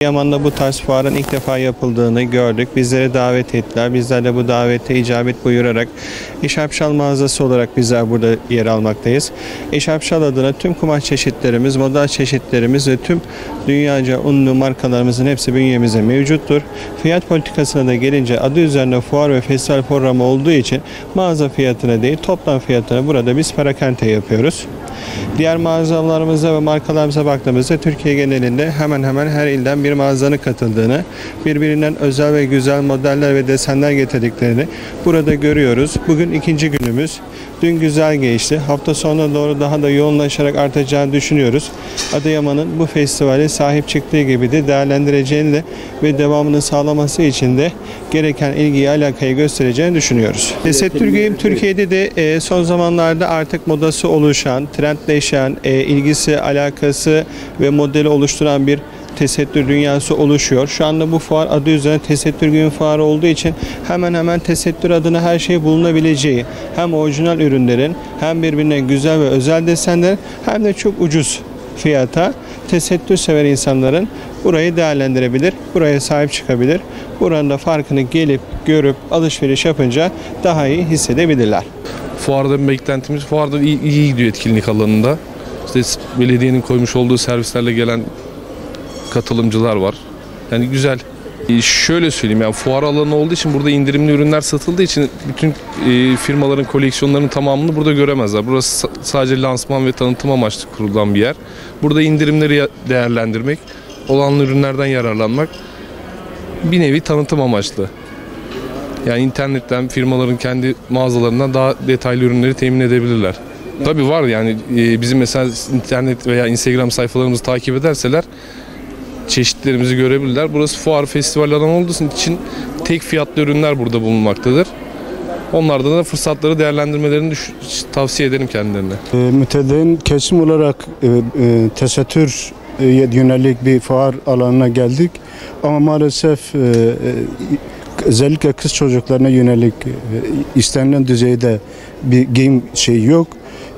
Yaman'da bu tarz fuarın ilk defa yapıldığını gördük. Bizlere davet ettiler. Bizler de bu davete icabet buyurarak İşapşal mağazası olarak bizler burada yer almaktayız. İşapşal adına tüm kumaş çeşitlerimiz, model çeşitlerimiz ve tüm dünyaca ünlü markalarımızın hepsi bünyemizde mevcuttur. Fiyat politikasına da gelince adı üzerine fuar ve festival programı olduğu için mağaza fiyatına değil toplam fiyatına burada biz parakende yapıyoruz. Diğer mağazalarımıza ve markalarımıza baktığımızda Türkiye genelinde hemen hemen her ilden bir mağazanın katıldığını, birbirinden özel ve güzel modeller ve desenler getirdiklerini burada görüyoruz. Bugün ikinci günümüz. Dün güzel geçti. Hafta sonuna doğru daha da yoğunlaşarak artacağını düşünüyoruz. Adıyaman'ın bu festivale sahip çıktığı gibi de değerlendireceğini de ve devamını sağlaması için de gereken ilgiyi, alakayı göstereceğini düşünüyoruz. Tesettür giyim Türkiye'de de son zamanlarda artık modası oluşan, trendleşen, ilgisi, alakası ve modeli oluşturan bir tesettür dünyası oluşuyor. Şu anda bu fuar adı üzerine tesettür giyim fuarı olduğu için hemen hemen tesettür adına her şey bulunabileceği, hem orijinal ürünlerin hem birbirine güzel ve özel desenler hem de çok ucuz fiyata tesettür sever insanların burayı değerlendirebilir, buraya sahip çıkabilir. Buranın da farkını gelip görüp alışveriş yapınca daha iyi hissedebilirler. Fuarda bir beklentimiz, fuarda iyi gidiyor etkinlik alanında. İşte belediyenin koymuş olduğu servislerle gelen katılımcılar var. Yani güzel. Şöyle söyleyeyim, yani fuar alanı olduğu için burada indirimli ürünler satıldığı için bütün firmaların koleksiyonlarının tamamını burada göremezler. Burası sadece lansman ve tanıtım amaçlı kurulan bir yer. Burada indirimleri değerlendirmek, olan ürünlerden yararlanmak bir nevi tanıtım amaçlı. Yani internetten firmaların kendi mağazalarından daha detaylı ürünleri temin edebilirler. Tabii var yani bizim mesela internet veya Instagram sayfalarımızı takip ederseler çeşitlerimizi görebilirler. Burası fuar festival alanı olduğu için tek fiyatlı ürünler burada bulunmaktadır. Onlardan da fırsatları değerlendirmelerini tavsiye ederim kendilerine. Mütedeyyin kesim olarak tesettür yönelik bir fuar alanına geldik. Ama maalesef özellikle kız çocuklarına yönelik istenilen düzeyde bir giyim şeyi yok.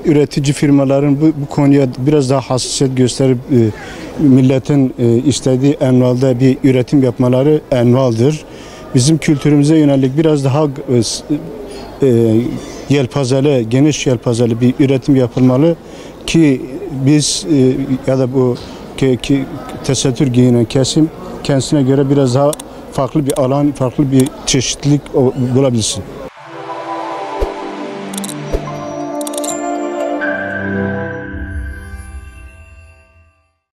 Üretici firmaların bu konuya biraz daha hassasiyet gösterip milletin istediği envalde bir üretim yapmaları envaldir. Bizim kültürümüze yönelik biraz daha yelpazeli, geniş yelpazeli bir üretim yapılmalı ki biz ya da bu tesettür giyinen kesim kendisine göre biraz daha farklı bir alan, farklı bir çeşitlilik bulabilsin.